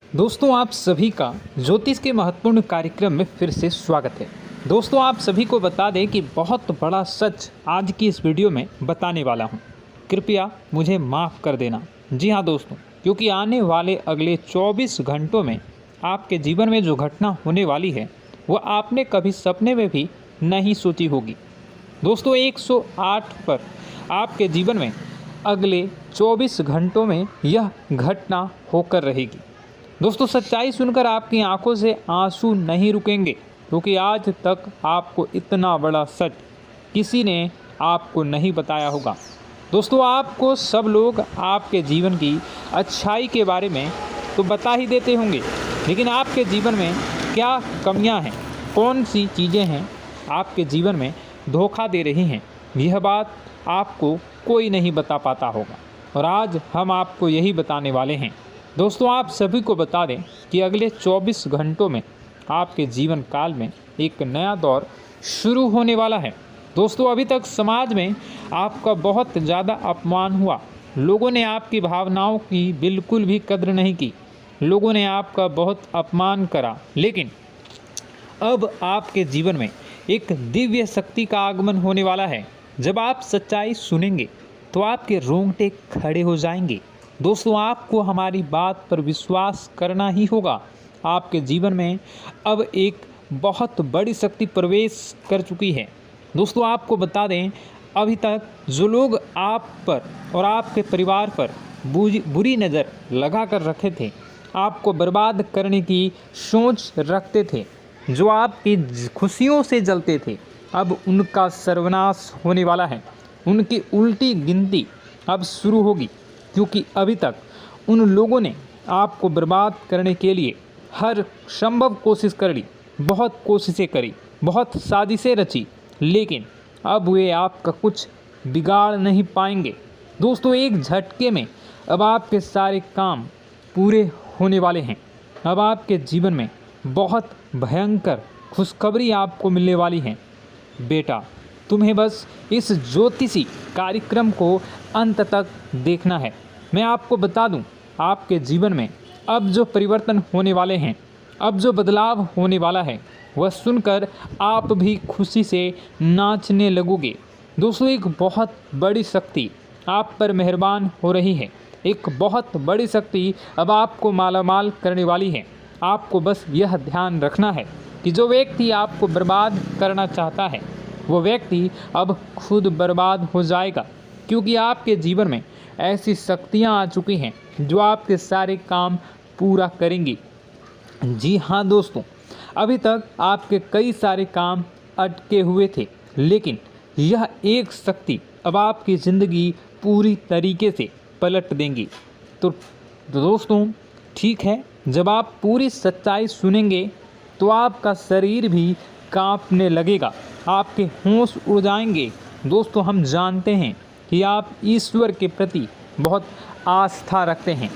दोस्तों आप सभी का ज्योतिष के महत्वपूर्ण कार्यक्रम में फिर से स्वागत है। दोस्तों आप सभी को बता दें कि बहुत बड़ा सच आज की इस वीडियो में बताने वाला हूं। कृपया मुझे माफ़ कर देना। जी हां दोस्तों, क्योंकि आने वाले अगले 24 घंटों में आपके जीवन में जो घटना होने वाली है वह आपने कभी सपने में भी नहीं सोची होगी। दोस्तों 108 पर आपके जीवन में अगले 24 घंटों में यह घटना होकर रहेगी। दोस्तों सच्चाई सुनकर आपकी आंखों से आंसू नहीं रुकेंगे, क्योंकि आज तक आपको इतना बड़ा सच किसी ने आपको नहीं बताया होगा। दोस्तों आपको सब लोग आपके जीवन की अच्छाई के बारे में तो बता ही देते होंगे, लेकिन आपके जीवन में क्या कमियां हैं, कौन सी चीज़ें हैं आपके जीवन में धोखा दे रही हैं, यह बात आपको कोई नहीं बता पाता होगा। और आज हम आपको यही बताने वाले हैं। दोस्तों आप सभी को बता दें कि अगले 24 घंटों में आपके जीवन काल में एक नया दौर शुरू होने वाला है। दोस्तों अभी तक समाज में आपका बहुत ज़्यादा अपमान हुआ, लोगों ने आपकी भावनाओं की बिल्कुल भी कद्र नहीं की, लोगों ने आपका बहुत अपमान करा, लेकिन अब आपके जीवन में एक दिव्य शक्ति का आगमन होने वाला है। जब आप सच्चाई सुनेंगे तो आपके रोंगटे खड़े हो जाएंगे। दोस्तों आपको हमारी बात पर विश्वास करना ही होगा। आपके जीवन में अब एक बहुत बड़ी शक्ति प्रवेश कर चुकी है। दोस्तों आपको बता दें, अभी तक जो लोग आप पर और आपके परिवार पर बुरी नज़र लगा कर रखे थे, आपको बर्बाद करने की सोच रखते थे, जो आपकी खुशियों से जलते थे, अब उनका सर्वनाश होने वाला है। उनकी उल्टी गिनती अब शुरू होगी, क्योंकि अभी तक उन लोगों ने आपको बर्बाद करने के लिए हर संभव कोशिश कर ली, बहुत कोशिशें करी, बहुत साजिशें रची, लेकिन अब वे आपका कुछ बिगाड़ नहीं पाएंगे। दोस्तों एक झटके में अब आपके सारे काम पूरे होने वाले हैं। अब आपके जीवन में बहुत भयंकर खुशखबरी आपको मिलने वाली है। बेटा तुम्हें बस इस ज्योतिषी कार्यक्रम को अंत तक देखना है। मैं आपको बता दूं, आपके जीवन में अब जो परिवर्तन होने वाले हैं, अब जो बदलाव होने वाला है, वह सुनकर आप भी खुशी से नाचने लगोगे। दोस्तों एक बहुत बड़ी शक्ति आप पर मेहरबान हो रही है। एक बहुत बड़ी शक्ति अब आपको मालामाल करने वाली है। आपको बस यह ध्यान रखना है कि जो व्यक्ति आपको बर्बाद करना चाहता है, वो व्यक्ति अब खुद बर्बाद हो जाएगा, क्योंकि आपके जीवन में ऐसी शक्तियाँ आ चुकी हैं जो आपके सारे काम पूरा करेंगी। जी हाँ दोस्तों, अभी तक आपके कई सारे काम अटके हुए थे, लेकिन यह एक शक्ति अब आपकी ज़िंदगी पूरी तरीके से पलट देंगी। तो दोस्तों ठीक है, जब आप पूरी सच्चाई सुनेंगे तो आपका शरीर भी कांपने लगेगा, आपके होश उड़ जाएंगे। दोस्तों हम जानते हैं कि आप ईश्वर के प्रति बहुत आस्था रखते हैं,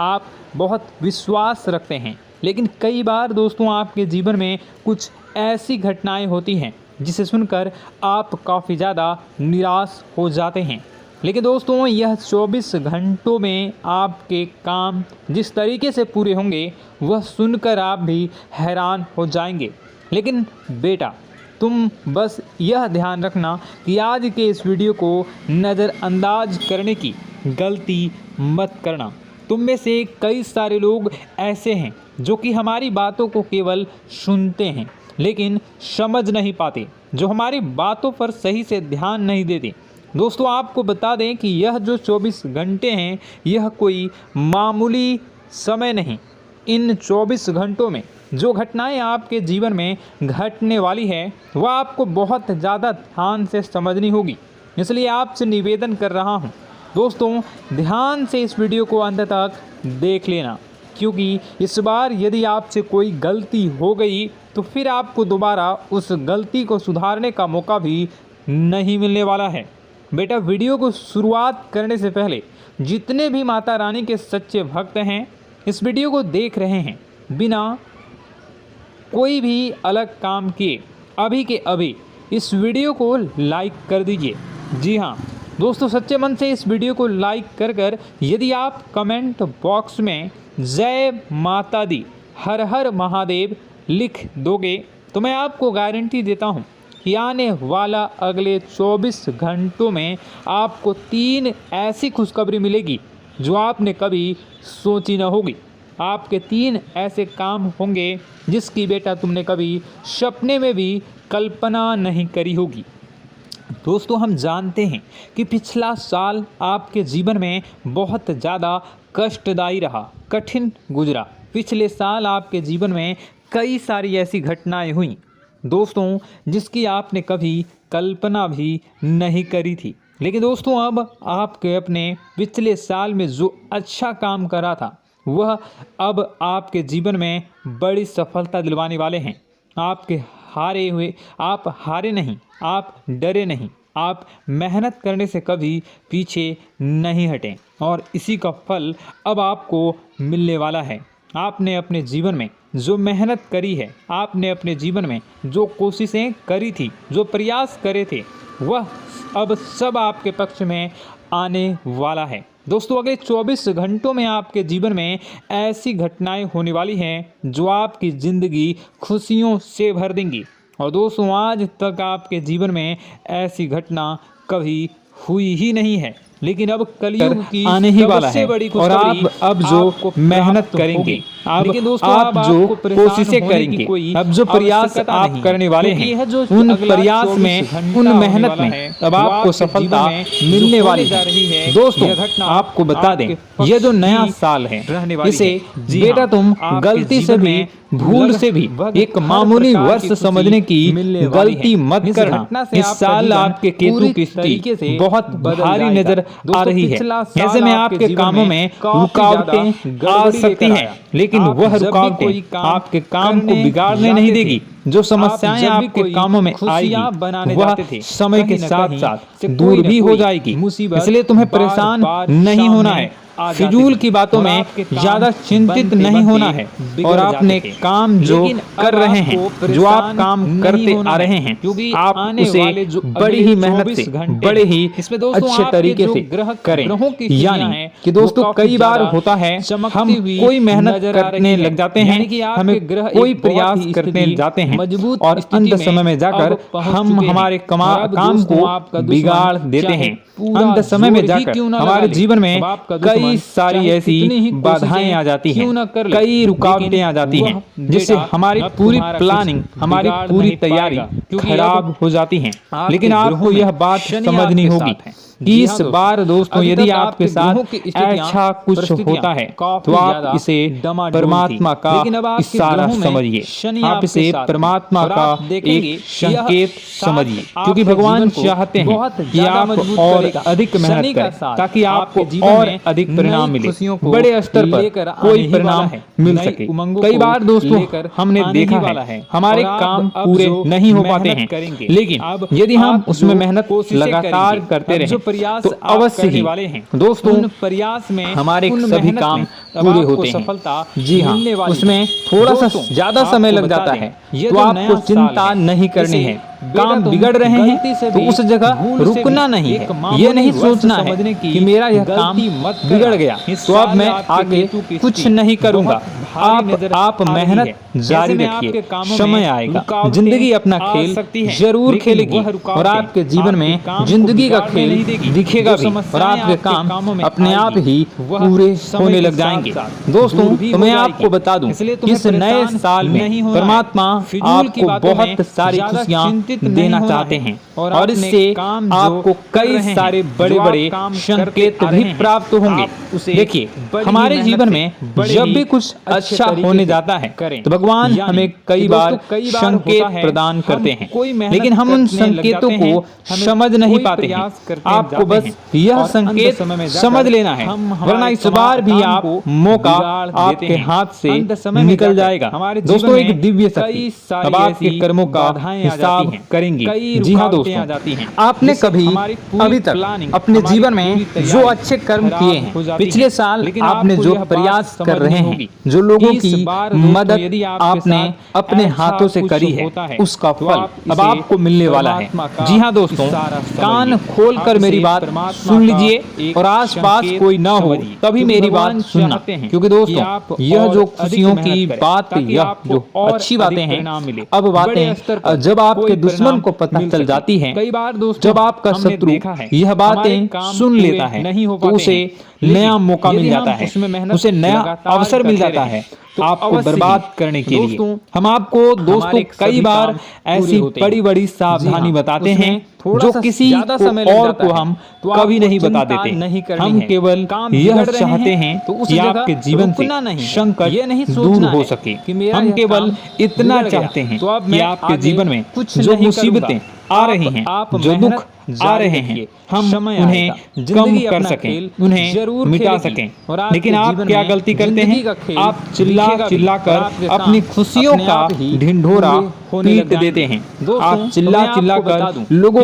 आप बहुत विश्वास रखते हैं, लेकिन कई बार दोस्तों आपके जीवन में कुछ ऐसी घटनाएं होती हैं जिसे सुनकर आप काफ़ी ज़्यादा निराश हो जाते हैं। लेकिन दोस्तों यह 24 घंटों में आपके काम जिस तरीके से पूरे होंगे वह सुनकर आप भी हैरान हो जाएंगे। लेकिन बेटा तुम बस यह ध्यान रखना कि आज के इस वीडियो को नज़रअंदाज करने की गलती मत करना। तुम में से कई सारे लोग ऐसे हैं जो कि हमारी बातों को केवल सुनते हैं लेकिन समझ नहीं पाते, जो हमारी बातों पर सही से ध्यान नहीं देते। दोस्तों आपको बता दें कि यह जो 24 घंटे हैं यह कोई मामूली समय नहीं। इन 24 घंटों में जो घटनाएं आपके जीवन में घटने वाली है वह आपको बहुत ज़्यादा ध्यान से समझनी होगी। इसलिए आपसे निवेदन कर रहा हूं, दोस्तों ध्यान से इस वीडियो को अंत तक देख लेना, क्योंकि इस बार यदि आपसे कोई गलती हो गई तो फिर आपको दोबारा उस गलती को सुधारने का मौका भी नहीं मिलने वाला है। बेटा वीडियो को शुरुआत करने से पहले जितने भी माता रानी के सच्चे भक्त हैं इस वीडियो को देख रहे हैं, बिना कोई भी अलग काम किए अभी के अभी इस वीडियो को लाइक कर दीजिए। जी हाँ दोस्तों, सच्चे मन से इस वीडियो को लाइक कर यदि आप कमेंट बॉक्स में जय माता दी, हर हर महादेव लिख दोगे तो मैं आपको गारंटी देता हूँ कि आने वाला अगले 24 घंटों में आपको 3 ऐसी खुशखबरी मिलेगी जो आपने कभी सोची न होगी। आपके 3 ऐसे काम होंगे जिसकी बेटा तुमने कभी सपने में भी कल्पना नहीं करी होगी। दोस्तों, हम जानते हैं कि पिछला साल आपके जीवन में बहुत ज़्यादा कष्टदायी रहा, कठिन गुजरा। पिछले साल आपके जीवन में कई सारी ऐसी घटनाएं हुई दोस्तों जिसकी आपने कभी कल्पना भी नहीं करी थी। लेकिन दोस्तों, अब आपके अपने पिछले साल में जो अच्छा काम करा था वह अब आपके जीवन में बड़ी सफलता दिलवाने वाले हैं। आप हारे नहीं, आप डरे नहीं, आप मेहनत करने से कभी पीछे नहीं हटें और इसी का फल अब आपको मिलने वाला है। आपने अपने जीवन में जो मेहनत करी है, आपने अपने जीवन में जो कोशिशें करी थी, जो प्रयास करे थे, वह अब सब आपके पक्ष में आने वाला है। दोस्तों, अगले 24 घंटों में आपके जीवन में ऐसी घटनाएं होने वाली हैं जो आपकी ज़िंदगी खुशियों से भर देंगी। और दोस्तों, आज तक आपके जीवन में ऐसी घटना कभी हुई ही नहीं है, लेकिन अब कलयुग की आने ही वाला है और आप अब जो मेहनत करेंगे, आप जो कोशिशें करेंगे, अब जो प्रयास आप करने वाले हैं, उन प्रयास में, उन मेहनत में अब आपको सफलता मिलने वाली है। दोस्तों, आपको बता दें, ये जो नया साल है इसे बेटा तुम गलती से भी, भूल से भी एक मामूली वर्ष समझने की गलती मत करना। इस साल आपके केतु की स्थिति बहुत भारी नजर आ रही है। ऐसे में आपके कामों में रुकावटें आ सकती हैं, लेकिन वह रुकावटें आपके काम को बिगाड़ने नहीं देगी। जो समस्याएं आपके कामों में आएगी वह समय के साथ साथ दूर भी हो जाएगी। इसलिए तुम्हें परेशान नहीं होना है, फिजूल की बातों में ज्यादा चिंतित नहीं होना है और अपने काम जो कर रहे हैं, जो आप काम करते आ रहे हैं, आप उसे बड़ी ही मेहनत से, बड़े ही अच्छे तरीके से करें। यानी कि दोस्तों, कई बार होता है हम कोई मेहनत करने लग जाते हैं, हमें कोई प्रयास करने जाते हैं और अंत समय में जाकर हम हमारे काम को बिगाड़ देते हैं। अंत समय में जाकर हमारे जीवन में कई सारी ऐसी बाधाएं आ जाती हैं, कई रुकावटें आ जाती हैं, जिससे हमारी पूरी प्लानिंग, हमारी पूरी तैयारी खराब हो जाती हैं। लेकिन आपको यह बात समझनी होगी कि इस बार दोस्तों, यदि आपके साथ ऐसा कुछ होता है तो आप इसे परमात्मा का इशारा समझिए, आप इसे परमात्मा का एक संकेत समझिए, क्योंकि भगवान चाहते हैं कि आप और अधिक मेहनत करें ताकि आपको और अधिक परिणाम मिले, बड़े स्तर पर कोई परिणाम मिल सके। कई बार दोस्तों हमने देखा है हमारे काम पूरे नहीं हो पाते हैं, लेकिन यदि हम उसमें मेहनत लगातार करते रहे तो अवश्य ही दोस्तों प्रयास में हमारे सभी काम पूरे होते हैं। जी हाँ, उसमें थोड़ा सा ज्यादा समय लग जाता है तो आपको चिंता नहीं करनी है। काम बिगड़ रहे हैं तो उस जगह रुकना नहीं है, ये नहीं सोचना है कि मेरा यह काम बिगड़ गया तो अब मैं आगे कुछ नहीं करूंगा। आप मेहनत जारी रखिए, समय आएगा, जिंदगी अपना खेल जरूर खेलेगी और आपके जीवन में जिंदगी का खेल दिखेगा भी और आपके काम अपने आप ही पूरे होने लग जाएंगे। दोस्तों, तो मैं आपको बता दूं, इस नए साल में परमात्मा आपको बहुत सारी खुशियां देना चाहते हैं और इससे आपको कई सारे बड़े बड़े संकेत भी प्राप्त होंगे। देखिए, हमारे जीवन में जब भी कुछ अच्छा होने जाता है तो भगवान हमें कई बार संकेत प्रदान करते हैं, लेकिन हम उन संकेतों को समझ नहीं पाते हैं। आपको बस यह संकेत समझ लेना है, वरना इस बार भी आप मौका आपके हाथ से निकल जाएगा। दोस्तों, एक दिव्य शक्ति अब आपके कर्मों का हिसाब हैं, करेंगे। जी हाँ दोस्तों, आपने कभी अभी तक अपने जीवन में जो अच्छे कर्म किए हैं, पिछले साल आपने जो प्रयास कर रहे हैं, जो लोगों की मदद आपने अपने हाथों से करी है, उसका फल अब आपको मिलने वाला है। जी हाँ दोस्तों, कान खोलकर मेरी बात सुन लीजिए और आसपास कोई ना हो तभी मेरी बात सुनना, क्योंकि दोस्तों यह जो खुशियों की बात, यह जो अच्छी बातें हैं, अब बातें जब आपके दुश्मन को पता चल जाती हैं, जब आपका शत्रु यह बातें सुन लेता है तो उसे नया मौका मिल जाता है, उसे नया अवसर मिल जाता है आपको बर्बाद करने के लिए। हम आपको दोस्तों कई बार ऐसी बड़ी बड़ी सावधानी बताते हैं जो किसी और को हम कभी नहीं बता देते। हम केवल यह चाहते हैं कि आपके जीवन से संकट दूर हो सके। हम केवल इतना चाहते हैं कि आपके जीवन में जो मुसीबतें आ रही हैं, जो दुख आ रहे हैं, हम उन्हें कम कर सकें, उन्हें जरूर मिटा सकें। लेकिन आप क्या गलती करते हैं? आप चिल्ला चिल्ला कर अपनी खुशियों का ढिंढोरा पीट देते हैं। आप चिल्ला चिल्ला कर लोगों